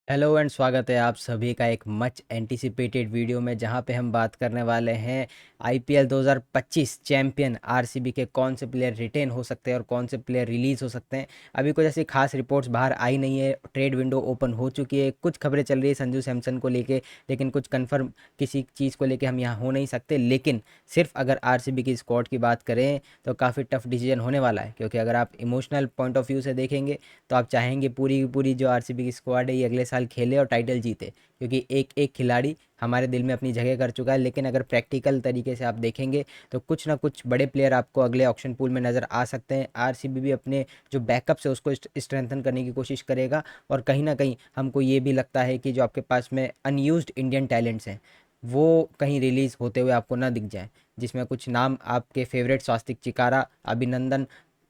Hello and स्वागत है आप सभी का एक मच एंटिसिपेटेड वीडियो में, जहां पे हम बात करने वाले हैं आईपीएल 2025 चैंपियन आरसीबी के कौन से प्लेयर रिटेन हो सकते हैं और कौन से प्लेयर रिलीज़ हो सकते हैं। अभी कुछ ऐसी खास रिपोर्ट्स बाहर आई नहीं है, ट्रेड विंडो ओपन हो चुकी है, कुछ खबरें चल रही है संजू सैमसन को लेके, लेकिन कुछ कंफर्म किसी चीज़ को लेके हम यहाँ हो नहीं सकते। लेकिन सिर्फ अगर आरसीबी की स्क्वाड की बात करें तो काफ़ी टफ डिसीजन होने वाला है, क्योंकि अगर आप इमोशनल पॉइंट ऑफ व्यू से देखेंगे तो आप चाहेंगे पूरी की पूरी जो आरसीबी की स्क्वाड है ये अगले साल खेले और टाइटल जीते, क्योंकि एक एक खिलाड़ी हमारे दिल में अपनी जगह कर चुका है। लेकिन अगर प्रैक्टिकल तरीके से आप देखेंगे तो कुछ ना कुछ बड़े प्लेयर आपको अगले ऑक्शन पूल में नज़र आ सकते हैं। आरसीबी भी अपने जो बैकअप्स है उसको स्ट्रेंथन करने की कोशिश करेगा, और कहीं ना कहीं हमको ये भी लगता है कि जो आपके पास में अनयूज्ड इंडियन टैलेंट्स हैं वो कहीं रिलीज़ होते हुए आपको ना दिख जाए, जिसमें कुछ नाम आपके फेवरेट स्वास्तिक चिकारा, अभिनंदन,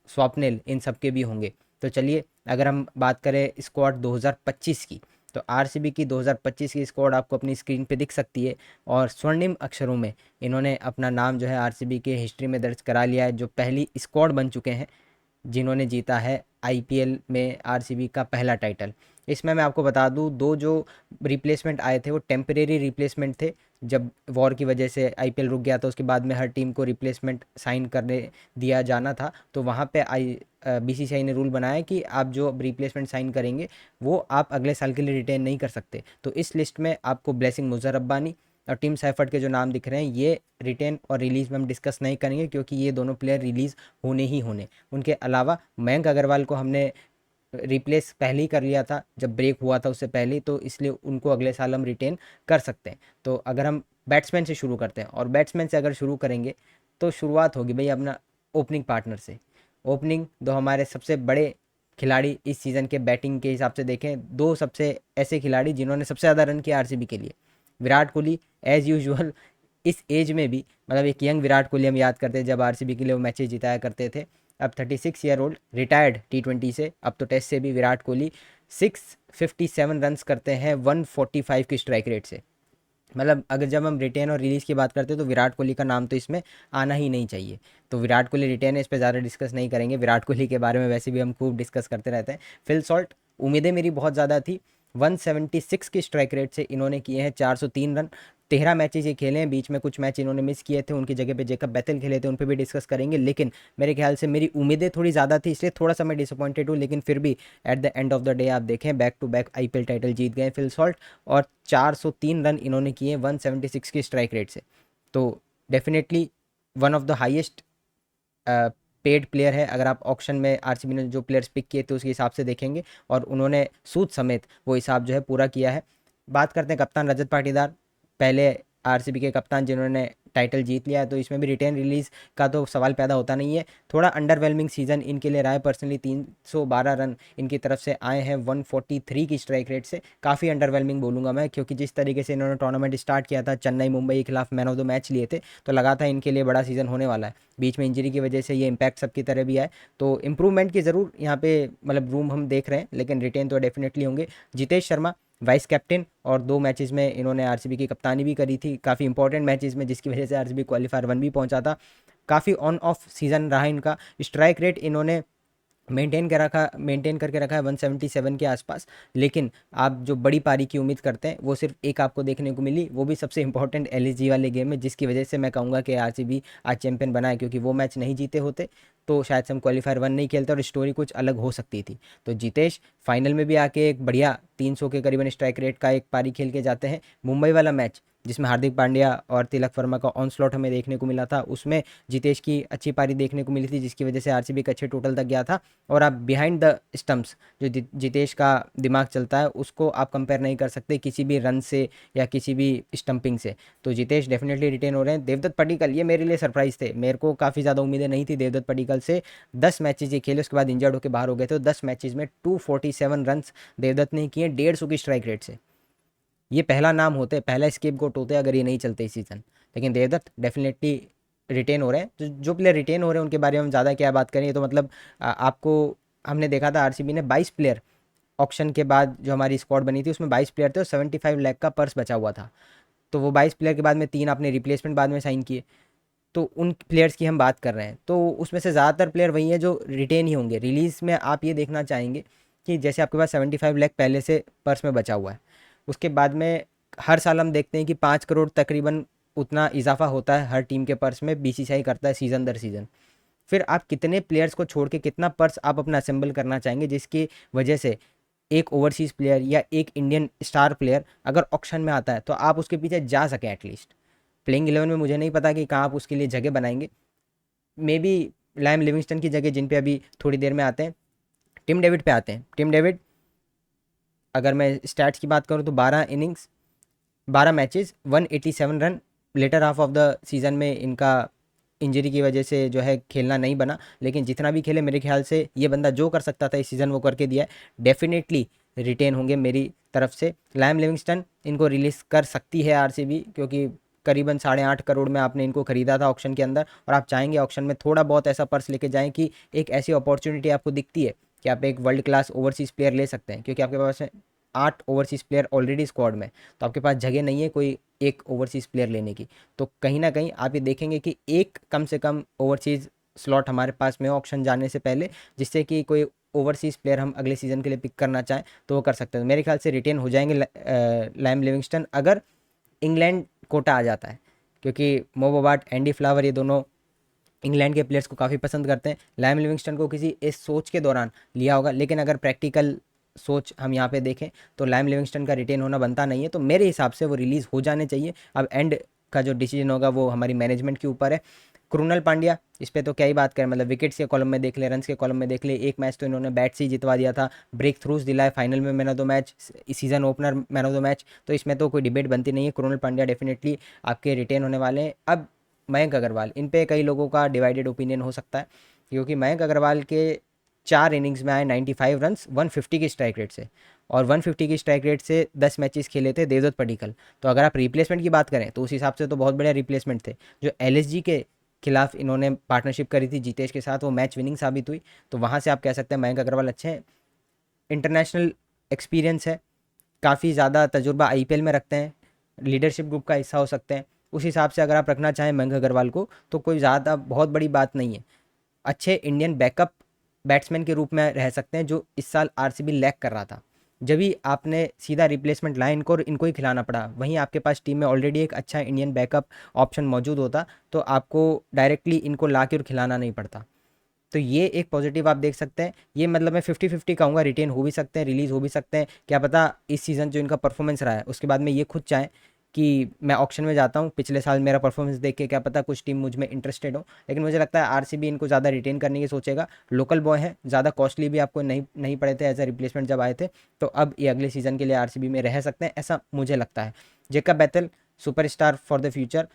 स्वप्निल, इन सब के भी होंगे। तो चलिए, अगर हम बात करें स्क्वाड 2025 की, तो आरसीबी की 2025 की स्क्वाड आपको अपनी स्क्रीन पे दिख सकती है। और स्वर्णिम अक्षरों में इन्होंने अपना नाम जो है आरसीबी के हिस्ट्री में दर्ज करा लिया है, जो पहली स्क्वाड बन चुके हैं जिन्होंने जीता है आईपीएल में आरसीबी का पहला टाइटल। इसमें मैं आपको बता दूं, दो जो रिप्लेसमेंट आए थे वो टेम्परेरी रिप्लेसमेंट थे। जब वॉर की वजह से आईपीएल रुक गया था, उसके बाद में हर टीम को रिप्लेसमेंट साइन करने दिया जाना था, तो वहाँ पे बीसीसीआई ने रूल बनाया कि आप जो रिप्लेसमेंट साइन करेंगे वो आप अगले साल के लिए रिटेन नहीं कर सकते। तो इस लिस्ट में आपको ब्लेसिंग मुजहर रब्बानी और टीम सैफर्ड के जो नाम दिख रहे हैं ये रिटेन और रिलीज़ में हम डिस्कस नहीं करेंगे, क्योंकि ये दोनों प्लेयर रिलीज़ होने ही होने। उनके अलावा मयंक अग्रवाल को हमने रिप्लेस पहले ही कर लिया था जब ब्रेक हुआ था उससे पहले, तो इसलिए उनको अगले साल हम रिटेन कर सकते हैं। तो अगर हम बैट्समैन से शुरू करते हैं, और बैट्समैन से अगर शुरू करेंगे तो शुरुआत होगी भाई अपना ओपनिंग पार्टनर से। ओपनिंग दो हमारे सबसे बड़े खिलाड़ी इस सीज़न के बैटिंग के हिसाब से देखें, दो सबसे ऐसे खिलाड़ी जिन्होंने सबसे ज़्यादा रन किया आरसीबी के लिए। विराट कोहली एज़ यूजुअल इस एज में भी, मतलब एक यंग विराट कोहली हम याद करते हैं जब आरसीबी के लिए वो मैचेस जिताया करते थे। अब 36 ईयर ओल्ड, रिटायर्ड टी20 से, अब तो टेस्ट से भी विराट कोहली 657 रन्स करते हैं 145 की स्ट्राइक रेट से। मतलब अगर जब हम रिटेन और रिलीज़ की बात करते हैं तो विराट कोहली का नाम तो इसमें आना ही नहीं चाहिए। तो विराट कोहली रिटेन है, इस पर ज़्यादा डिस्कस नहीं करेंगे। विराट कोहली के बारे में वैसे भी हम खूब डिस्कस करते रहते हैं। फिल सॉल्ट, उम्मीदें मेरी बहुत ज़्यादा थी। 176 की स्ट्राइक रेट से इन्होंने किए हैं 403 रन। 13 मैचेज ये खेले हैं, बीच में कुछ मैच इन्होंने मिस किए थे, उनकी जगह पे जेकब बैतल खेले थे, उन पर भी डिस्कस करेंगे। लेकिन मेरे ख्याल से मेरी उम्मीदें थोड़ी ज़्यादा थी, इसलिए थोड़ा सा मैं डिसअपॉइंटेड हूँ। लेकिन फिर भी at the end of the day आप देखें, back to back IPL title जीत गए फिल सॉल्ट, और 403 रन इन्होंने किए 176 की स्ट्राइक रेट से। तो definitely one of the highest paid player है। अगर आप ऑक्शन में आरसीबी ने जो प्लेयर्स पिक किए थे उसके हिसाब से देखेंगे, और उन्होंने सूद समेत वो हिसाब जो है पूरा किया है। बात करते हैं कप्तान रजत पाटीदार, पहले आरसीबी के कप्तान जिन्होंने टाइटल जीत लिया है, तो इसमें भी रिटेन रिलीज़ का तो सवाल पैदा होता नहीं है। थोड़ा अंडरवेलमिंग सीज़न इनके लिए रहा है पर्सनली। 312 रन इनकी तरफ से आए हैं 143 की स्ट्राइक रेट से। काफ़ी अंडरवेलमिंग बोलूँगा मैं, क्योंकि जिस तरीके से इन्होंने टूर्नामेंट स्टार्ट किया था, चेन्नई मुंबई के खिलाफ मैन ऑफ द मैच लिए थे, तो लगा था इनके लिए बड़ा सीज़न होने वाला है। बीच में इंजरी की वजह से ये इम्पैक्ट सबकी तरह भी आए, तो इम्प्रूवमेंट की ज़रूर यहाँ पे मतलब रूम हम देख रहे हैं, लेकिन रिटेन तो डेफिनेटली होंगे। जितेश शर्मा वाइस कैप्टन, और 2 मैचेस में इन्होंने आरसीबी की कप्तानी भी करी थी, काफ़ी इंपॉर्टेंट मैचेस में, जिसकी वजह से आरसीबी क्वालिफायर 1 भी पहुंचा था। काफ़ी ऑन ऑफ सीज़न रहा इनका। स्ट्राइक रेट इन्होंने मेंटेन करके रखा है 177 के आसपास। लेकिन आप जो बड़ी पारी की उम्मीद करते हैं वो सिर्फ एक आपको देखने को मिली, वो भी सबसे इंपॉर्टेंट एलएसजी वाले गेम में, जिसकी वजह से मैं कहूँगा कि आरसीबी आज चैंपियन बना है, क्योंकि वो मैच नहीं जीते होते तो शायद से हम क्वालिफायर 1 नहीं खेलते और स्टोरी कुछ अलग हो सकती थी। तो जितेश फाइनल में भी आके एक बढ़िया 300 के करीबन स्ट्राइक रेट का एक पारी खेल के जाते हैं। मुंबई वाला मैच जिसमें हार्दिक पांड्या और तिलक वर्मा का ऑन स्लॉट हमें देखने को मिला था, उसमें जितेश की अच्छी पारी देखने को मिली थी, जिसकी वजह से आरसीबी एक अच्छे टोटल तक गया था। और आप बिहाइंड द स्टंप्स जो जितेश का दिमाग चलता है उसको आप कंपेयर नहीं कर सकते किसी भी रन से या किसी भी स्टंपिंग से। तो जितेश डेफिनेटली रिटेन हो रहे हैं। देवदत्त पडिक्कल, ये मेरे लिए सरप्राइज थे, मेरे को काफ़ी ज़्यादा उम्मीदें नहीं थी देवदत्त पडिक्कल से। 10 मैचेज ये खेले, उसके बाद इंजर्ड होकर बाहर हो गए थे, तो 10 मैचेज में 247 रन देवदत्त ने किए 150 की स्ट्राइक रेट से। ये पहला नाम होते, पहला स्केपगोट होते अगर ये नहीं चलते इस सीज़न। लेकिन देवदत्त डेफिनेटली रिटेन हो रहे हैं। जो प्लेयर रिटेन हो रहे हैं उनके बारे में हम ज़्यादा क्या बात करें, तो मतलब आपको हमने देखा था आरसीबी ने 22 प्लेयर ऑक्शन के बाद जो हमारी स्क्वाड बनी थी उसमें 22 प्लेयर थे और 75 लाख का पर्स बचा हुआ था। तो वो 22 प्लेयर के बाद में 3 आपने रिप्लेसमेंट बाद में साइन किए, तो उन प्लेयर्स की हम बात कर रहे हैं। तो उसमें से ज़्यादातर प्लेयर वही हैं जो रिटेन ही होंगे। रिलीज़ में आप ये देखना चाहेंगे कि जैसे आपके पास 75 लाख पहले से पर्स में बचा हुआ है, उसके बाद में हर साल हम देखते हैं कि 5 करोड़ तकरीबन उतना इजाफा होता है हर टीम के पर्स में, बीसीसीआई करता है सीज़न दर सीज़न। फिर आप कितने प्लेयर्स को छोड़ के कितना पर्स आप अपना असेंबल करना चाहेंगे, जिसकी वजह से एक ओवरसीज़ प्लेयर या एक इंडियन स्टार प्लेयर अगर ऑक्शन में आता है तो आप उसके पीछे जा सकें एटलीस्ट। प्लेइंग 11 में मुझे नहीं पता कि कहाँ आप उसके लिए जगह बनाएंगे, मे बी लाइम लिविंगस्टन की जगह, जिन पे अभी थोड़ी देर में आते हैं। टिम डेविड पे आते हैं। टिम डेविड, अगर मैं स्टैट्स की बात करूँ तो 12 innings 12 matches 187 run, later half of the season में इनका इंजरी की वजह से जो है खेलना नहीं बना, लेकिन जितना भी खेले मेरे ख्याल से ये बंदा जो कर सकता था इस सीज़न वो करके दिया है। डेफिनेटली रिटेन होंगे मेरी तरफ से। लाइम लिविंगस्टन इनको रिलीज़ कर सकती है आरसीबी, क्योंकि करीबन 8.5 करोड़ में आपने इनको खरीदा था ऑक्शन के अंदर, और आप चाहेंगे ऑक्शन में थोड़ा बहुत ऐसा पर्स लेके जाएं कि एक ऐसी अपॉर्चुनिटी आपको दिखती है कि आप एक वर्ल्ड क्लास ओवरसीज़ प्लेयर ले सकते हैं, क्योंकि आपके पास 8 ओवरसीज़ प्लेयर ऑलरेडी स्क्वाड में, तो आपके पास जगह नहीं है कोई एक ओवरसीज़ प्लेयर लेने की। तो कहीं ना कहीं आप ये देखेंगे कि एक कम से कम ओवरसीज़ स्लॉट हमारे पास में ऑक्शन जाने से पहले, जिससे कि कोई ओवरसीज़ प्लेयर हम अगले सीज़न के लिए पिक करना चाहें तो वो कर सकते हैं। मेरे ख्याल से रिटेन हो जाएंगे लाइम लिविंगस्टन, अगर इंग्लैंड कोटा आ जाता है, क्योंकि मो बोबार्ट, एंडी फ्लावर, ये दोनों इंग्लैंड के प्लेयर्स को काफ़ी पसंद करते हैं। लाइम लिविंगस्टन को किसी इस सोच के दौरान लिया होगा, लेकिन अगर प्रैक्टिकल सोच हम यहाँ पे देखें तो लाइम लिविंगस्टन का रिटेन होना बनता नहीं है, तो मेरे हिसाब से वो रिलीज़ हो जाने चाहिए। अब एंड का जो डिसीजन होगा वो हमारी मैनेजमेंट के ऊपर है। कृणाल पांड्या, इस पर तो क्या ही बात करें, मतलब विकेट्स के कॉलम में देख ले, रन्स के कॉलम में देख ले, एक मैच तो इन्होंने बैट से ही जितवा दिया था, ब्रेक थ्रूज दिलाए, फाइनल में man of the match, season opener man of the match, तो इसमें तो कोई डिबेट बनती नहीं है। कृणाल पांड्या डेफिनेटली आपके रिटेन होने वाले हैं। अब मयंक अग्रवाल, इन पे कई लोगों का डिवाइडेड ओपिनियन हो सकता है, क्योंकि मयंक अग्रवाल के 4 इनिंग्स में आए 95 रन्स 150 की स्ट्राइक रेट से, और 150 की स्ट्राइक रेट से 10 मैचेस खेले थे देवदत्त पडिक्कल। तो अगर आप रिप्लेसमेंट की बात करें तो उस हिसाब से तो बहुत बढ़िया रिप्लेसमेंट थे। जो एलएसजी के खिलाफ इन्होंने पार्टनरशिप करी थी जीतेश के साथ, वो मैच विनिंग साबित हुई, तो वहाँ से आप कह सकते हैं मयंक अग्रवाल अच्छे हैं। इंटरनेशनल एक्सपीरियंस है, काफ़ी ज़्यादा तजुर्बा आईपीएल में रखते हैं, लीडरशिप ग्रुप का हिस्सा हो सकते हैं। उस हिसाब से अगर आप रखना चाहें मयंक अग्रवाल को तो कोई ज़्यादा बहुत बड़ी बात नहीं है। अच्छे इंडियन बैकअप बैट्समैन के रूप में रह सकते हैं, जो इस साल आरसीबी लैक कर रहा था। जब भी आपने सीधा रिप्लेसमेंट लाया इनको और इनको ही खिलाना पड़ा, वहीं आपके पास टीम में ऑलरेडी एक अच्छा इंडियन बैकअप ऑप्शन मौजूद होता तो आपको डायरेक्टली इनको ला के और खिलाना नहीं पड़ता। तो ये एक पॉजिटिव आप देख सकते हैं। ये मतलब मैं 50-50 कहूँगा, रिटेन हो भी सकते हैं, रिलीज़ हो भी सकते हैं। क्या पता इस सीज़न जो इनका परफॉर्मेंस रहा है उसके बाद में ये खुद चाहें कि मैं ऑक्शन में जाता हूँ, पिछले साल मेरा परफॉर्मेंस देख के क्या पता कुछ टीम मुझ में इंटरेस्टेड हो। लेकिन मुझे लगता है आरसीबी इनको ज़्यादा रिटेन करने की सोचेगा। लोकल बॉय हैं, ज़्यादा कॉस्टली भी आपको नहीं नहीं पड़े थे एज अ रिप्लेसमेंट जब आए थे, तो अब ये अगले सीज़न के लिए आरसीबी में रह सकते हैं, ऐसा मुझे लगता है। Jacob Bethel, superstar for the future,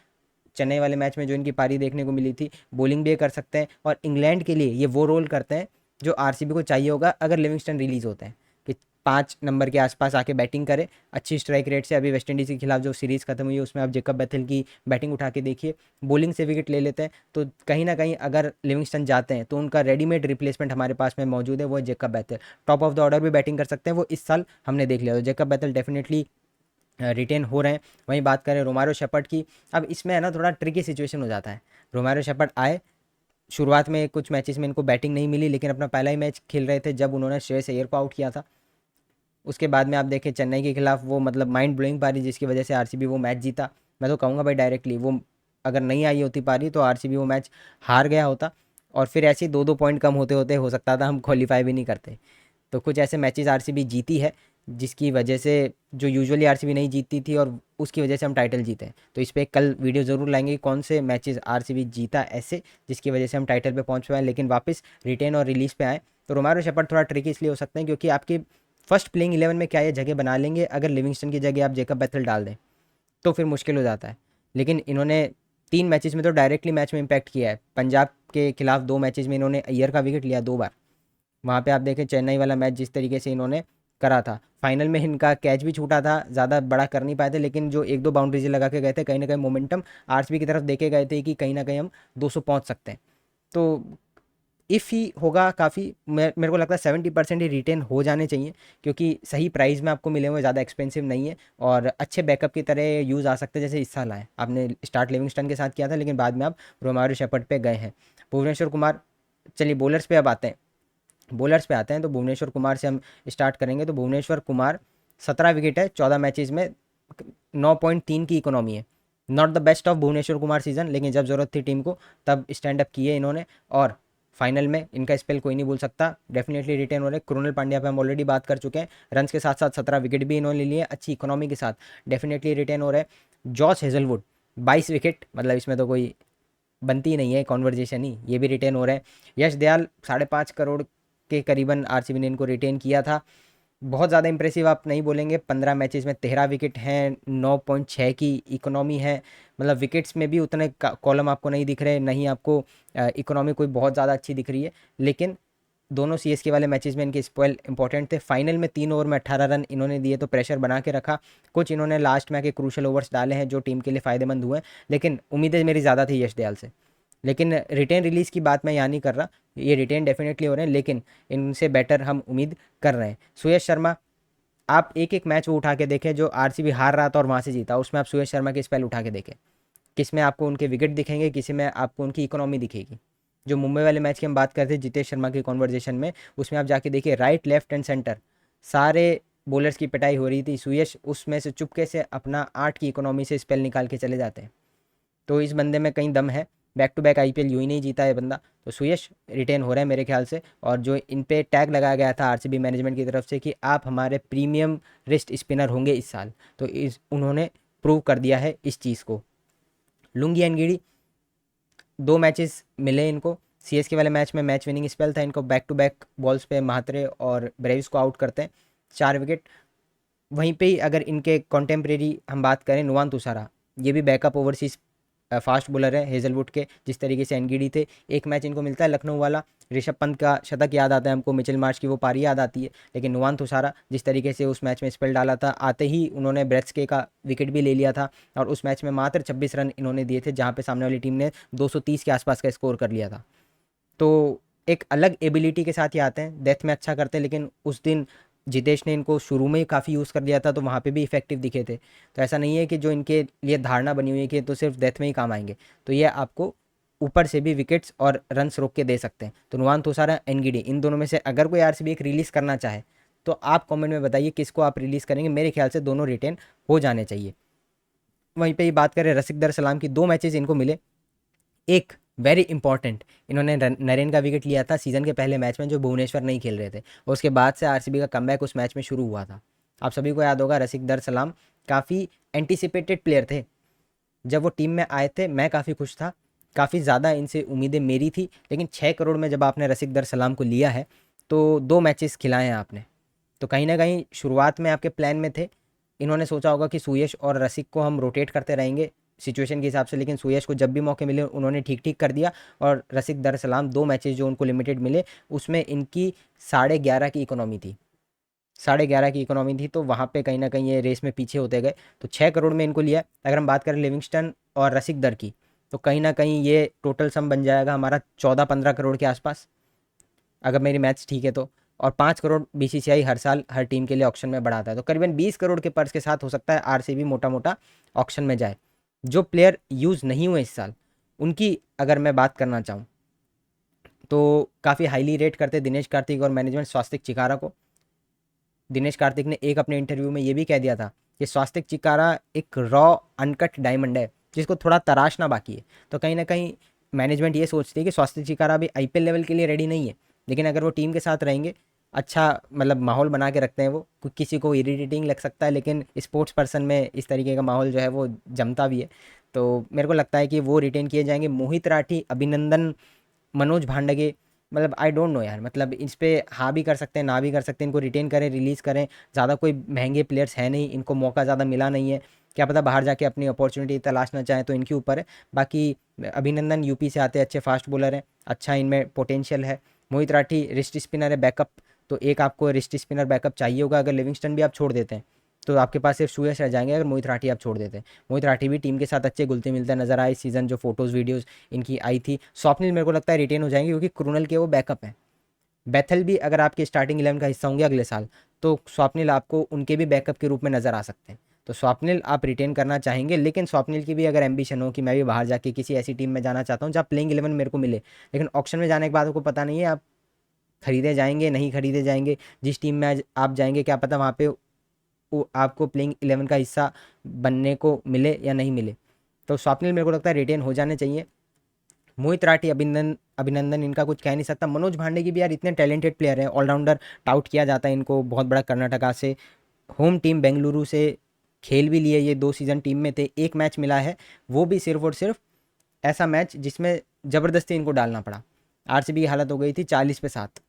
Chennai वाले मैच में जो इनकी पारी देखने को मिली थी, बॉलिंग भी कर सकते हैं, और इंग्लैंड के लिए ये वो रोल करते हैं जो आरसीबी को चाहिए होगा अगर लिविंगस्टन रिलीज़ होते हैं, कि 5 नंबर के आसपास आके बैटिंग करे अच्छी स्ट्राइक रेट से। अभी वेस्ट इंडीज़ के खिलाफ जो सीरीज़ खत्म हुई है उसमें आप जेकब बैथल की बैटिंग उठा के देखिए, बॉलिंग से विकेट ले लेते हैं। तो कहीं ना कहीं अगर लिविंगस्टन जाते हैं तो उनका रेडीमेड रिप्लेसमेंट हमारे पास में मौजूद है, वो है Jacob Bethel. Top of the order भी बैटिंग कर सकते हैं, वो इस साल हमने देख लिया। तो जेकब बैथल डेफिनेटली रिटेन हो रहे हैं। वहीं बात करें रोमारो शेपर्ड की, अब इसमें है ना थोड़ा ट्रिकी सिचुएशन हो जाता है। रोमारो शेपर्ड आए, शुरुआत में कुछ मैचेस में इनको बैटिंग नहीं मिली, लेकिन अपना पहला ही मैच खेल रहे थे जब उन्होंने श्रेयस अय्यर को आउट किया था। उसके बाद में आप देखें चेन्नई के खिलाफ वो मतलब माइंड ब्लोइंग पारी, जिसकी वजह से आरसीबी वो मैच जीता। मैं तो कहूँगा भाई डायरेक्टली वो अगर नहीं आई होती पारी तो आरसीबी वो मैच हार गया होता, और फिर ऐसे ही 2-2 पॉइंट कम होते होते हो सकता था हम क्वालिफाई भी नहीं करते। तो कुछ ऐसे मैचेस आरसीबी जीती है जिसकी वजह से, जो यूजुअली आरसीबी नहीं जीतती थी, और उसकी वजह से हम टाइटल जीते हैं। तो इस पर कल वीडियो ज़रूर लाएंगे कि कौन से मैचेस आरसीबी जीता ऐसे जिसकी वजह से हम टाइटल पे पहुंच पाए, लेकिन वापस रिटेन और रिलीज़ पे आए। तो रोमारो शेपर्ड थोड़ा ट्रिकी इसलिए हो सकते हैं क्योंकि आपकी फर्स्ट प्लेइंग 11 में क्या ये जगह बना लेंगे, अगर लिविंगस्टन की जगह आप जेकब बैथल डाल दें तो फिर मुश्किल हो जाता है। लेकिन इन्होंने 3 मैचेस में तो डायरेक्टली मैच में इम्पैक्ट किया है। पंजाब के खिलाफ 2 मैचेस में इन्होंने अय्यर का विकेट लिया 2 बार। वहाँ पे आप देखें चेन्नई वाला मैच जिस तरीके से इन्होंने करा था, फाइनल में इनका कैच भी छूटा था, ज़्यादा बड़ा कर नहीं पाए थे, लेकिन जो 1-2 बाउंड्रीज लगा के गए थे, कहीं ना कहीं मोमेंटम आरसीबी की तरफ देके गए थे कि कहीं ना कहीं हम 200 पहुँच सकते हैं। तो इफ़ ही होगा काफ़ी, मेरे को लगता है 70% ही रिटेन हो जाने चाहिए, क्योंकि सही प्राइस में आपको मिले हुए, ज़्यादा एक्सपेंसिव नहीं है, और अच्छे बैकअप की तरह यूज़ आ सकते हैं। जैसे इस साल आए, आपने स्टार्ट लिविंगस्टन के साथ किया था, लेकिन बाद में आप रोमारो शेपर्ड पे गए हैं। भुवनेश्वर कुमार, चलिए बॉलर्स पे अब आते हैं। बॉलर्स पे आते हैं तो भुवनेश्वर कुमार से हम स्टार्ट करेंगे। तो भुवनेश्वर कुमार 17 विकेट है 14 मैचेस में, 9.3 की इकोनॉमी है। Not the best of Bhuvneshwar Kumar season, लेकिन जब जरूरत थी टीम को तब स्टैंड अप किए इन्होंने, और फाइनल में इनका स्पेल कोई नहीं भूल सकता, डेफिनेटली रिटेन हो रहे। कृणाल पांड्या पे हम ऑलरेडी बात कर चुके हैं, रन के साथ साथ 17 विकेट भी इन्होंने लिए, अच्छी इकोनॉमी के साथ डेफिनेटली रिटेन हो रहे। जॉस हेजलवुड 22 विकेट, मतलब इसमें तो कोई बनती ही नहीं है कॉन्वर्जेशन ही, ये भी रिटेन हो रहे हैं। यश दयाल 5.5 करोड़ के करीबन आरसीबी ने इनको रिटेन किया था। बहुत ज़्यादा इंप्रेसिव आप नहीं बोलेंगे, 15 मैचेस में 13 विकेट हैं, 9.6 की इकोनॉमी है। मतलब विकेट्स में भी उतने कॉलम आपको नहीं दिख रहे, नहीं आपको इकोनॉमी कोई बहुत ज़्यादा अच्छी दिख रही है। लेकिन दोनों सीएसके वाले मैचेस में इनके स्पेल इंपॉर्टेंट थे। फाइनल में 3 ओवर में 18 रन इन्होंने दिए तो प्रेशर बना के रखा। कुछ इन्होंने लास्ट में आके क्रूशल ओवर्स डाले हैं जो टीम के लिए फ़ायदेमंद हुए, लेकिन उम्मीदें मेरी ज़्यादा थी यश दयाल से। लेकिन रिटेन रिलीज़ की बात मैं यहाँ नहीं कर रहा, ये रिटेन डेफिनेटली हो रहे हैं, लेकिन इनसे बेटर हम उम्मीद कर रहे हैं। सुयश शर्मा, आप एक एक मैच वो उठा के देखें जो आरसीबी हार रहा था और वहाँ से जीता, उसमें आप सुयश शर्मा के स्पेल उठा के देखें, किस में आपको उनके विकेट दिखेंगे, किसी में आपको उनकी इकोनॉमी दिखेगी। जो मुंबई वाले मैच की हम बात करते हैं जितेश शर्मा की कॉन्वर्जेशन में, उसमें आप जाके देखिए राइट लेफ्ट एंड सेंटर सारे बॉलर्स की पिटाई हो रही थी, सुयश उसमें से चुपके से अपना 8 की इकोनॉमी से स्पेल निकाल के चले जाते हैं। तो इस बंदे में कहीं दम है, बैक टू बैक आईपीएल यूं ही नहीं जीता है बंदा। तो सुयश रिटेन हो रहा है मेरे ख्याल से। और जो इन पे टैग लगाया गया था आरसीबी मैनेजमेंट की तरफ से कि आप हमारे प्रीमियम रिस्ट स्पिनर होंगे इस साल, तो इस उन्होंने प्रूव कर दिया है इस चीज़ को। लुंगी एनगिडी 2 मैचेस मिले इनको, सीएसके वाले मैच में मैच विनिंग स्पेल था इनको, बैक टू बैक बॉल्स पे महात्रे और ब्रेव्स को आउट करते हैं, 4 विकेट। वहीं पे ही अगर इनके कॉन्टेम्प्रेरी हम बात करें, नुवान तुषारा, ये भी बैकअप ओवरसीज फास्ट बॉलर है हेजलवुड के, जिस तरीके से एनगिडी थे। एक मैच इनको मिलता है लखनऊ वाला, ऋषभ पंत का शतक याद आता है हमको, मिचेल मार्श की वो पारी याद आती है, लेकिन नुवान तुषारा जिस तरीके से उस मैच में स्पेल डाला था, आते ही उन्होंने ब्रेट्सके का विकेट भी ले लिया था, और उस मैच में मात्र 26 रन इन्होंने दिए थे, जहाँ पे सामने वाली टीम ने 230 के आसपास का स्कोर कर लिया था। तो एक अलग एबिलिटी के साथ ही आते हैं, डेथ में अच्छा करते हैं, लेकिन उस दिन जितेश ने इनको शुरू में ही काफ़ी यूज़ कर लिया था तो वहाँ पे भी इफेक्टिव दिखे थे। तो ऐसा नहीं है कि जो इनके लिए धारणा बनी हुई है कि तो सिर्फ डेथ में ही काम आएंगे, तो ये आपको ऊपर से भी विकेट्स और रन्स रोक के दे सकते हैं। तो नुवान तुषारा, एनगिडी, इन दोनों में से अगर कोई आरसीबी एक रिलीज़ करना चाहे तो आप कमेंट में बताइए किसको आप रिलीज़ करेंगे। मेरे ख्याल से दोनों रिटेन हो जाने चाहिए। वहीं पे ही बात करें रसिक दर सलाम की, 2 मैचेस इनको मिले। एक वेरी इंपॉर्टेंट, इन्होंने नरेन का विकेट लिया था सीजन के पहले मैच में जो भुवनेश्वर नहीं खेल रहे थे, और उसके बाद से आरसीबी का कमबैक उस मैच में शुरू हुआ था। आप सभी को याद होगा रसिक दर सलाम काफ़ी एंटिसिपेटेड प्लेयर थे, जब वो टीम में आए थे मैं काफ़ी खुश था, काफ़ी ज़्यादा इनसे उम्मीदें मेरी थी, लेकिन 6 करोड़ में जब आपने रसिक दर सलाम को लिया है तो 2 मैचेस खिलाए हैं आपने, तो कहीं ना कहीं शुरुआत में आपके प्लान में थे। इन्होंने सोचा होगा कि सुयश और रसिक को हम रोटेट करते रहेंगे सिचुएशन के हिसाब से, लेकिन सुयश को जब भी मौके मिले उन्होंने ठीक ठीक कर दिया। और रसिक दर सलाम 2 मैचेस जो उनको लिमिटेड मिले उसमें इनकी 11.5 की इकोनॉमी थी, 11.5 की इकोनॉमी थी, तो वहाँ पे कहीं ना कहीं ये रेस में पीछे होते गए। तो 6 करोड़ में इनको लिया। अगर हम बात करें लिविंगस्टन और रसिक दर की, तो कहीं ना कहीं ये टोटल सम बन जाएगा हमारा 14-15 करोड़ के आसपास, अगर मेरी मैथ्स ठीक है तो। और 5 करोड़ बीसीसीआई हर साल हर टीम के लिए ऑक्शन में बढ़ाता है, तो करीबन 20 करोड़ के पर्स के साथ हो सकता है आरसीबी मोटा मोटा ऑक्शन में जाए। जो प्लेयर यूज़ नहीं हुए इस साल उनकी अगर मैं बात करना चाहूँ तो काफ़ी हाईली रेट करते दिनेश कार्तिक और मैनेजमेंट स्वास्तिक चिकारा को। दिनेश कार्तिक ने एक अपने इंटरव्यू में ये भी कह दिया था कि स्वास्तिक चिकारा एक रॉ अनकट डायमंड है जिसको थोड़ा तराशना बाकी है। तो कहीं ना कहीं मैनेजमेंट ये सोचती है कि स्वास्तिक चिकारा भी आईपीएल लेवल के लिए रेडी नहीं है, लेकिन अगर वो टीम के साथ रहेंगे, अच्छा मतलब माहौल बना के रखते हैं वो, किसी को इरिटेटिंग लग सकता है लेकिन स्पोर्ट्स पर्सन में इस तरीके का माहौल जो है वो जमता भी है। तो मेरे को लगता है कि वो रिटेन किए जाएंगे। मोहित राठी, अभिनंदन, मनोज भांडगे, मतलब आई डोंट नो यार, मतलब इस पे हाँ भी कर सकते हैं ना भी कर सकते हैं, इनको रिटेन करें रिलीज़ करें। ज़्यादा कोई महंगे प्लेयर्स हैं नहीं, इनको मौका ज़्यादा मिला नहीं है, क्या पता बाहर जाके अपनी अपॉर्चुनिटी तलाशना चाहें तो इनके ऊपर है। बाकी अभिनंदन यूपी से आते हैं, अच्छे फास्ट बॉलर हैं, अच्छा इनमें पोटेंशियल है। मोहित राठी रिस्ट स्पिनर है बैकअप, तो एक आपको रिस्ट स्पिनर बैकअप चाहिए होगा। अगर लिविंगस्टन भी आप छोड़ देते हैं तो आपके पास सिर्फ सुयश रह जाएंगे, अगर मोहित राठी आप छोड़ देते हैं। मोहित राठी भी टीम के साथ अच्छे घुलते मिलते नजर आए इस सीज़न, जो फोटोज़ वीडियोज़ इनकी आई थी। स्वप्निल मेरे को लगता है रिटेन हो जाएंगे क्योंकि क्रूनल के वो बैकअप हैं। बेथल भी अगर आपके स्टार्टिंग 11 का हिस्सा होंगे अगले साल, तो स्वप्निल आपको उनके भी बैकअप के रूप में नज़र आ सकते हैं। तो स्वप्निल आप रिटेन करना चाहेंगे, लेकिन स्वप्निल की भी अगर एम्बिशन हो कि मैं भी बाहर जाके किसी ऐसी टीम में जाना चाहता हूँ जहाँ प्लेइंग 11 मेरे को मिले, लेकिन ऑक्शन में जाने के बाद आपको पता नहीं है आप खरीदे जाएंगे नहीं खरीदे जाएंगे, जिस टीम में आज आप जाएंगे क्या पता वहाँ पे वो आपको प्लेइंग 11 का हिस्सा बनने को मिले या नहीं मिले। तो स्वप्निल मेरे को लगता है रिटेन हो जाने चाहिए। मोहित राठी, अभिनंदन अभिनंदन इनका कुछ कह नहीं सकता। मनोज भांडे की भी यार इतने टैलेंटेड प्लेयर हैं, ऑलराउंडर टाउट किया जाता है इनको, बहुत बड़ा कर्नाटका से होम टीम बेंगलुरु से खेल भी लिए, ये 2 सीज़न टीम में थे, एक मैच मिला है, वो भी सिर्फ और सिर्फ ऐसा मैच जिसमें ज़बरदस्ती इनको डालना पड़ा। आरसीबी की हालत हो गई थी 40 पे 7,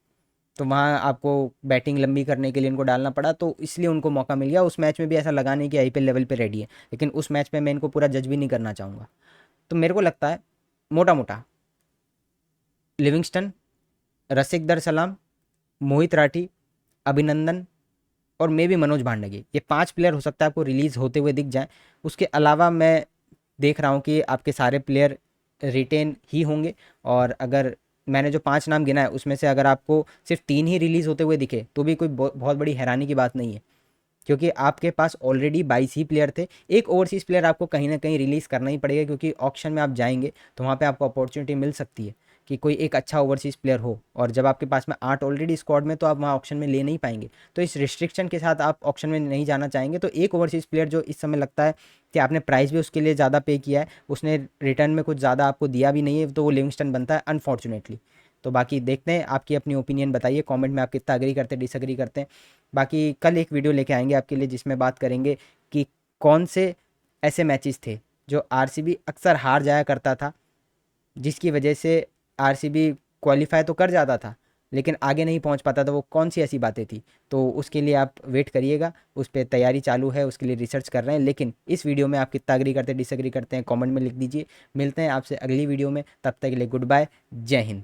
तो वहाँ आपको बैटिंग लंबी करने के लिए इनको डालना पड़ा, तो इसलिए उनको मौका मिल गया। उस मैच में भी ऐसा लगा नहीं कि आईपीएल लेवल पे रेडी है, लेकिन उस मैच में मैं इनको पूरा जज भी नहीं करना चाहूँगा। तो मेरे को लगता है मोटा मोटा लिविंगस्टन, रसिक दर सलाम, मोहित राठी, अभिनंदन और मे भी मनोज भांडगे, ये 5 प्लेयर हो सकता है आपको रिलीज़ होते हुए दिख जाए। उसके अलावा मैं देख रहा हूँ कि आपके सारे प्लेयर रिटेन ही होंगे, और अगर मैंने जो 5 नाम गिना है उसमें से अगर आपको सिर्फ 3 ही रिलीज़ होते हुए दिखे तो भी कोई बहुत बड़ी हैरानी की बात नहीं है, क्योंकि आपके पास ऑलरेडी 22 ही प्लेयर थे। एक ओवरसीज़ प्लेयर आपको कहीं ना कहीं रिलीज़ करना ही पड़ेगा, क्योंकि ऑक्शन में आप जाएंगे तो वहाँ पे आपको अपॉर्चुनिटी मिल सकती है कि कोई एक अच्छा ओवरसीज़ प्लेयर हो, और जब आपके पास में 8 ऑलरेडी स्क्वाड में, तो आप वहाँ ऑक्शन में ले नहीं पाएंगे। तो इस रिस्ट्रिक्शन के साथ आप ऑक्शन में नहीं जाना चाहेंगे, तो एक ओवरसीज़ प्लेयर जो इस समय लगता है कि आपने प्राइस भी उसके लिए ज़्यादा पे किया है, उसने रिटर्न में कुछ ज़्यादा आपको दिया भी नहीं है, तो वो लिविंगस्टन बनता है अनफॉर्चुनेटली। तो बाकी देखते हैं, आपकी अपनी ओपिनियन बताइए कमेंट में, आप कितना अग्री करते हैं डिसअग्री करते हैं। बाकी कल एक वीडियो लेके आएंगे आपके लिए जिसमें बात करेंगे कि कौन से ऐसे मैचेस थे जो आरसीबी अक्सर हार जाया करता था, जिसकी वजह से आरसीबी क्वालिफाई तो कर जाता था लेकिन आगे नहीं पहुंच पाता था, वो कौन सी ऐसी बातें थी। तो उसके लिए आप वेट करिएगा, उस पर तैयारी चालू है, उसके लिए रिसर्च कर रहे हैं। लेकिन इस वीडियो में आप कितना अग्री करते हैं डिसअग्री करते हैं कमेंट में लिख दीजिए। मिलते हैं आपसे अगली वीडियो में, तब तक के लिए गुड बाय, जय हिंद।